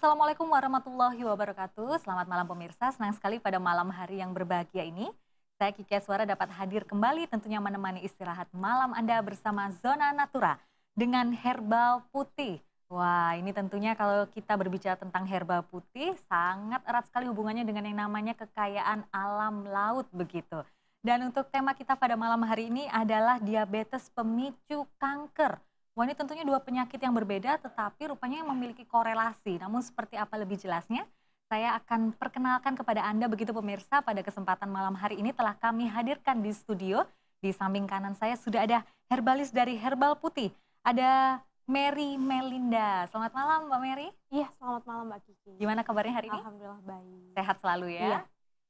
Assalamualaikum warahmatullahi wabarakatuh. Selamat malam pemirsa, senang sekali pada malam hari yang berbahagia ini. Saya Kiki Aswara dapat hadir kembali tentunya menemani istirahat malam Anda bersama Zona Natura dengan herbal putih. Wah, ini tentunya kalau kita berbicara tentang herbal putih sangat erat sekali hubungannya dengan yang namanya kekayaan alam laut begitu. Dan untuk tema kita pada malam hari ini adalah diabetes pemicu kanker. Wah, ini tentunya dua penyakit yang berbeda tetapi rupanya yang memiliki korelasi. Namun seperti apa lebih jelasnya? Saya akan perkenalkan kepada Anda begitu pemirsa pada kesempatan malam hari ini telah kami hadirkan di studio. Di samping kanan saya sudah ada herbalis dari Herbal Putih. Ada Mary Melinda. Selamat malam Mbak Mary. Iya, selamat malam Mbak Kiki. Gimana kabarnya hari ini? Alhamdulillah baik. Sehat selalu ya? Iya.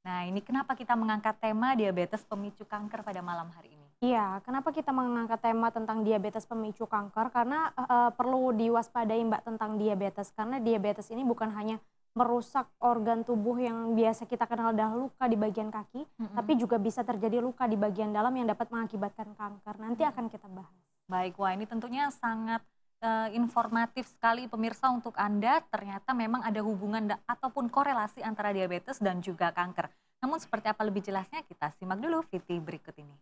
Nah, ini kenapa kita mengangkat tema diabetes pemicu kanker pada malam hari ini? Iya, kenapa kita mengangkat tema tentang diabetes pemicu kanker? Karena perlu diwaspadai Mbak tentang diabetes. Karena diabetes ini bukan hanya merusak organ tubuh yang biasa kita kenal adalah luka di bagian kaki, tapi juga bisa terjadi luka di bagian dalam yang dapat mengakibatkan kanker. Nanti akan kita bahas. Baik, wah ini tentunya sangat informatif sekali pemirsa untuk Anda. Ternyata memang ada hubungan ataupun korelasi antara diabetes dan juga kanker. Namun seperti apa lebih jelasnya kita simak dulu video berikut ini.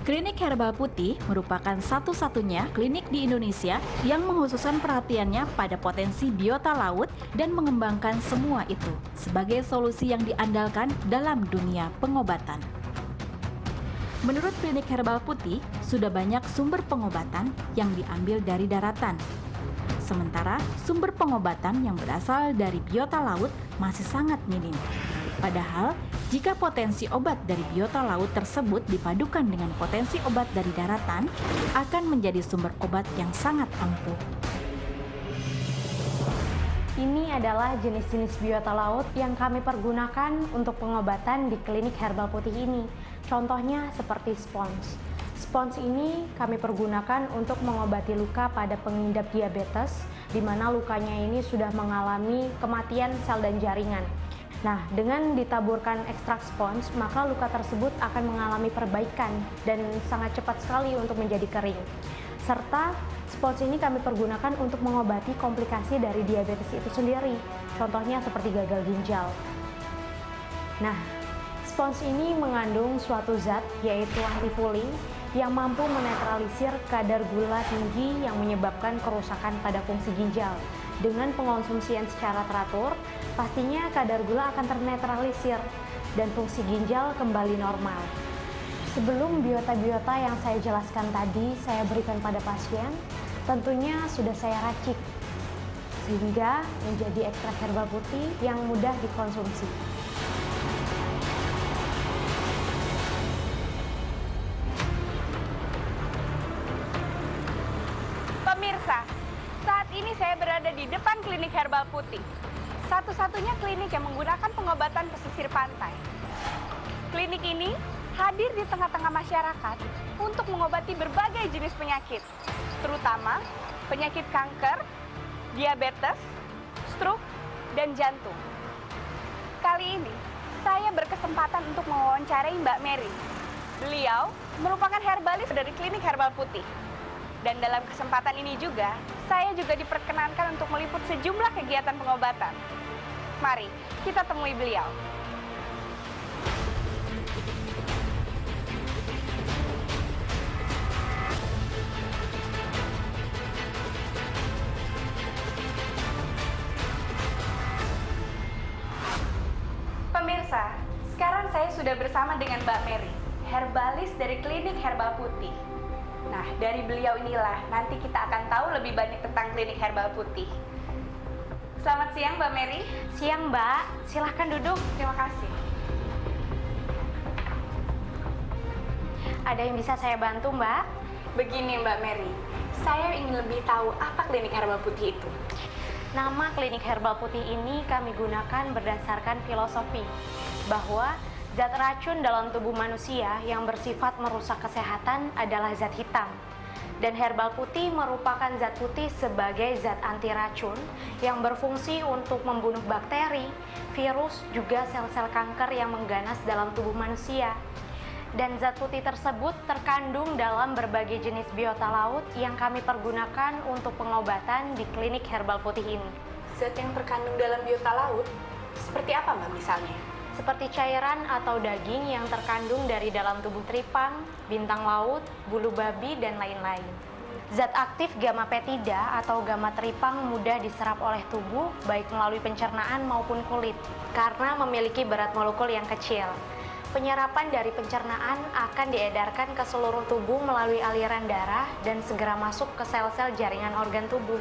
Klinik Herbal Putih merupakan satu-satunya klinik di Indonesia yang menghususkan perhatiannya pada potensi biota laut dan mengembangkan semua itu sebagai solusi yang diandalkan dalam dunia pengobatan. Menurut Klinik Herbal Putih, sudah banyak sumber pengobatan yang diambil dari daratan. Sementara sumber pengobatan yang berasal dari biota laut masih sangat minim. Padahal, jika potensi obat dari biota laut tersebut dipadukan dengan potensi obat dari daratan, akan menjadi sumber obat yang sangat ampuh. Ini adalah jenis-jenis biota laut yang kami pergunakan untuk pengobatan di klinik Herbal Putih ini. Contohnya seperti spons. Spons ini kami pergunakan untuk mengobati luka pada pengidap diabetes, di mana lukanya ini sudah mengalami kematian sel dan jaringan. Nah, dengan ditaburkan ekstrak spons, maka luka tersebut akan mengalami perbaikan dan sangat cepat sekali untuk menjadi kering. Serta spons ini kami pergunakan untuk mengobati komplikasi dari diabetes itu sendiri. Contohnya seperti gagal ginjal. Nah, spons ini mengandung suatu zat yaitu antifulling yang mampu menetralisir kadar gula tinggi yang menyebabkan kerusakan pada fungsi ginjal. Dengan pengonsumsian secara teratur, pastinya kadar gula akan ternetralisir dan fungsi ginjal kembali normal. Sebelum biota-biota yang saya jelaskan tadi saya berikan pada pasien, tentunya sudah saya racik sehingga menjadi ekstrak herbal putih yang mudah dikonsumsi. Pemirsa, saat ini saya berada di depan klinik Herbal Putih. Satu-satunya klinik yang menggunakan pengobatan pesisir pantai. Klinik ini hadir di tengah-tengah masyarakat untuk mengobati berbagai jenis penyakit, terutama penyakit kanker, diabetes, stroke, dan jantung. Kali ini, saya berkesempatan untuk mewawancarai Mbak Mary. Beliau merupakan herbalis dari klinik Herbal Putih. Dan dalam kesempatan ini juga, saya juga diperkenankan untuk meliput sejumlah kegiatan pengobatan. Mari, kita temui beliau. Pemirsa, sekarang saya sudah bersama dengan Mbak Mary, herbalis dari klinik Herbal Putih. Nah, dari beliau inilah nanti kita akan tahu lebih banyak tentang klinik Herbal Putih. Selamat siang Mbak Mary. Siang Mbak, silahkan duduk. Terima kasih. Ada yang bisa saya bantu Mbak? Begini Mbak Mary, saya ingin lebih tahu apa klinik Herbal Putih itu. Nama klinik Herbal Putih ini kami gunakan berdasarkan filosofi bahwa zat racun dalam tubuh manusia yang bersifat merusak kesehatan adalah zat hitam. Dan herbal putih merupakan zat putih sebagai zat anti racun yang berfungsi untuk membunuh bakteri, virus, juga sel-sel kanker yang mengganas dalam tubuh manusia. Dan zat putih tersebut terkandung dalam berbagai jenis biota laut yang kami pergunakan untuk pengobatan di klinik herbal putih ini. Zat yang terkandung dalam biota laut, seperti apa Mbak misalnya? Seperti cairan atau daging yang terkandung dari dalam tubuh teripang, bintang laut, bulu babi, dan lain-lain. Zat aktif gamma petida atau gamma teripang mudah diserap oleh tubuh, baik melalui pencernaan maupun kulit, karena memiliki berat molekul yang kecil. Penyerapan dari pencernaan akan diedarkan ke seluruh tubuh melalui aliran darah dan segera masuk ke sel-sel jaringan organ tubuh.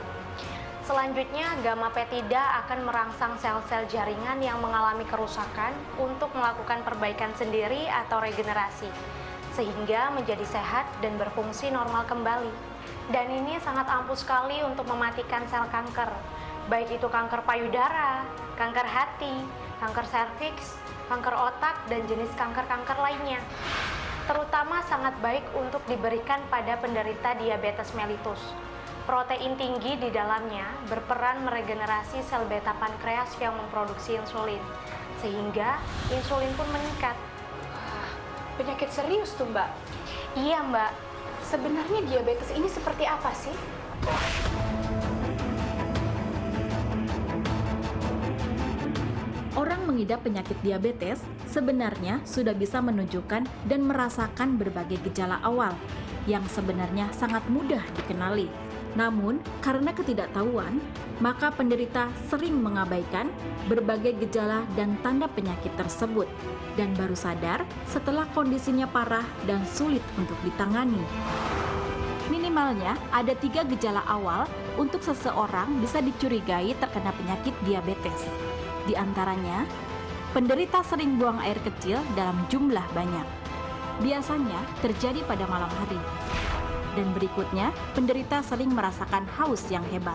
Selanjutnya, gamma petida akan merangsang sel-sel jaringan yang mengalami kerusakan untuk melakukan perbaikan sendiri atau regenerasi, sehingga menjadi sehat dan berfungsi normal kembali. Dan ini sangat ampuh sekali untuk mematikan sel kanker, baik itu kanker payudara, kanker hati, kanker serviks, kanker otak, dan jenis kanker-kanker lainnya. Terutama sangat baik untuk diberikan pada penderita diabetes mellitus. Protein tinggi di dalamnya berperan meregenerasi sel beta pankreas yang memproduksi insulin, sehingga insulin pun meningkat. Wah, penyakit serius tuh Mbak. Iya Mbak. Sebenarnya diabetes ini seperti apa sih? Orang mengidap penyakit diabetes sebenarnya sudah bisa menunjukkan dan merasakan berbagai gejala awal yang sebenarnya sangat mudah dikenali. Namun, karena ketidaktahuan, maka penderita sering mengabaikan berbagai gejala dan tanda penyakit tersebut dan baru sadar setelah kondisinya parah dan sulit untuk ditangani. Minimalnya ada 3 gejala awal untuk seseorang bisa dicurigai terkena penyakit diabetes. Di antaranya, penderita sering buang air kecil dalam jumlah banyak. Biasanya terjadi pada malam hari. Dan berikutnya, penderita sering merasakan haus yang hebat.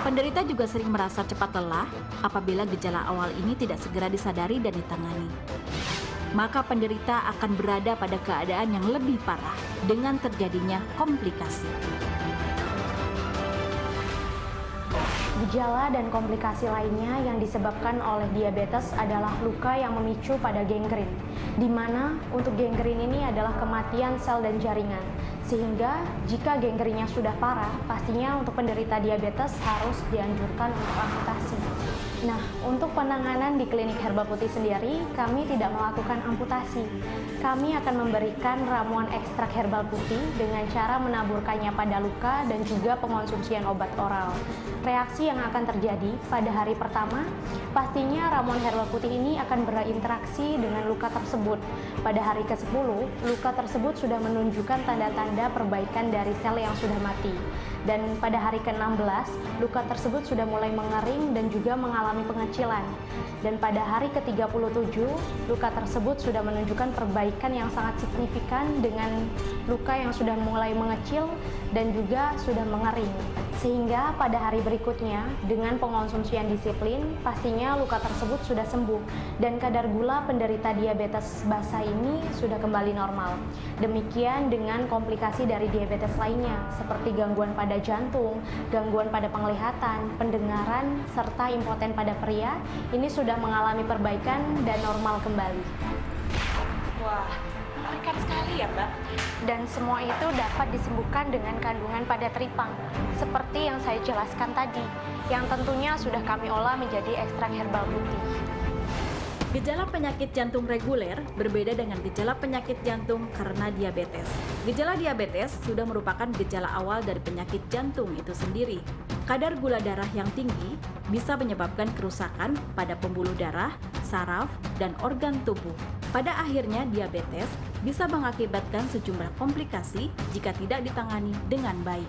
Penderita juga sering merasa cepat lelah apabila gejala awal ini tidak segera disadari dan ditangani. Maka penderita akan berada pada keadaan yang lebih parah dengan terjadinya komplikasi. Gejala dan komplikasi lainnya yang disebabkan oleh diabetes adalah luka yang memicu pada gangren, di mana untuk gangren ini adalah kematian sel dan jaringan. Sehingga jika gangrennya sudah parah, pastinya untuk penderita diabetes harus dianjurkan untuk amputasi. Nah, untuk penanganan di klinik herbal putih sendiri, kami tidak melakukan amputasi. Kami akan memberikan ramuan ekstrak herbal putih dengan cara menaburkannya pada luka dan juga pengonsumsian obat oral. Reaksi yang akan terjadi pada hari pertama, pastinya ramuan herbal putih ini akan berinteraksi dengan luka tersebut. Pada hari ke-10, luka tersebut sudah menunjukkan tanda-tanda perbaikan dari sel yang sudah mati. Dan pada hari ke-16, luka tersebut sudah mulai mengering dan juga mengalami pengecilan. Dan pada hari ke-37, luka tersebut sudah menunjukkan perbaikan yang sangat signifikan dengan luka yang sudah mulai mengecil dan juga sudah mengering. Sehingga pada hari berikutnya, dengan pengonsumsian disiplin, pastinya luka tersebut sudah sembuh dan kadar gula penderita diabetes basah ini sudah kembali normal. Demikian dengan komplikasi dari diabetes lainnya, seperti gangguan pada jantung, gangguan pada penglihatan, pendengaran, serta impoten pada pria, ini sudah mengalami perbaikan dan normal kembali. Wah, mengerikan sekali ya Mbak. Dan semua itu dapat disembuhkan dengan kandungan pada teripang, seperti yang saya jelaskan tadi, yang tentunya sudah kami olah menjadi ekstrak herbal putih. Gejala penyakit jantung reguler berbeda dengan gejala penyakit jantung karena diabetes. Gejala diabetes sudah merupakan gejala awal dari penyakit jantung itu sendiri. Kadar gula darah yang tinggi bisa menyebabkan kerusakan pada pembuluh darah, saraf, dan organ tubuh. Pada akhirnya, diabetes bisa mengakibatkan sejumlah komplikasi jika tidak ditangani dengan baik.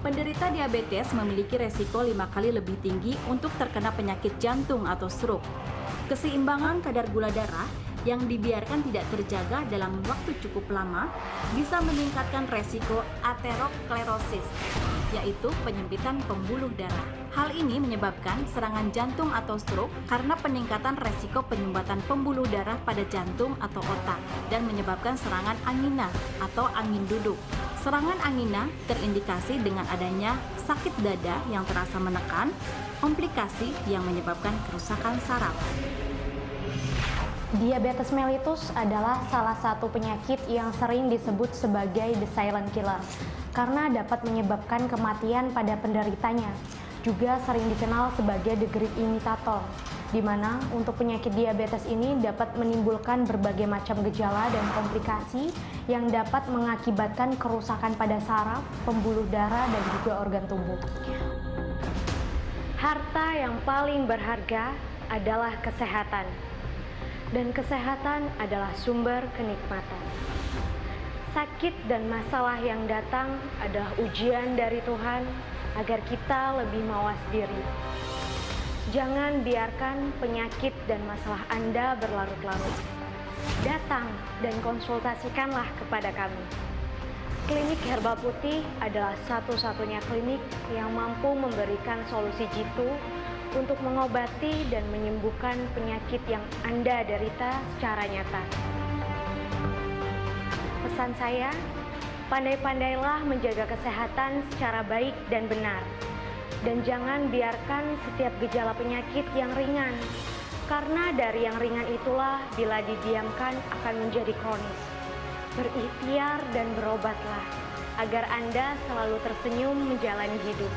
Penderita diabetes memiliki resiko 5 kali lebih tinggi untuk terkena penyakit jantung atau stroke. Keseimbangan kadar gula darah yang dibiarkan tidak terjaga dalam waktu cukup lama bisa meningkatkan resiko aterosklerosis, yaitu penyempitan pembuluh darah. Hal ini menyebabkan serangan jantung atau stroke karena peningkatan resiko penyumbatan pembuluh darah pada jantung atau otak dan menyebabkan serangan angina atau angin duduk. Serangan angina terindikasi dengan adanya sakit dada yang terasa menekan, komplikasi yang menyebabkan kerusakan saraf. Diabetes mellitus adalah salah satu penyakit yang sering disebut sebagai the silent killer karena dapat menyebabkan kematian pada penderitanya. Juga sering dikenal sebagai the great imitator, di mana untuk penyakit diabetes ini dapat menimbulkan berbagai macam gejala dan komplikasi yang dapat mengakibatkan kerusakan pada saraf, pembuluh darah, dan juga organ tubuh. Harta yang paling berharga adalah kesehatan, dan kesehatan adalah sumber kenikmatan. Sakit dan masalah yang datang adalah ujian dari Tuhan agar kita lebih mawas diri. Jangan biarkan penyakit dan masalah Anda berlarut-larut. Datang dan konsultasikanlah kepada kami. Klinik Herbal Putih adalah satu-satunya klinik yang mampu memberikan solusi jitu untuk mengobati dan menyembuhkan penyakit yang Anda derita secara nyata. Pesan saya, pandai-pandailah menjaga kesehatan secara baik dan benar. Dan jangan biarkan setiap gejala penyakit yang ringan, karena dari yang ringan itulah bila didiamkan akan menjadi kronis. Berikhtiar dan berobatlah, agar Anda selalu tersenyum menjalani hidup.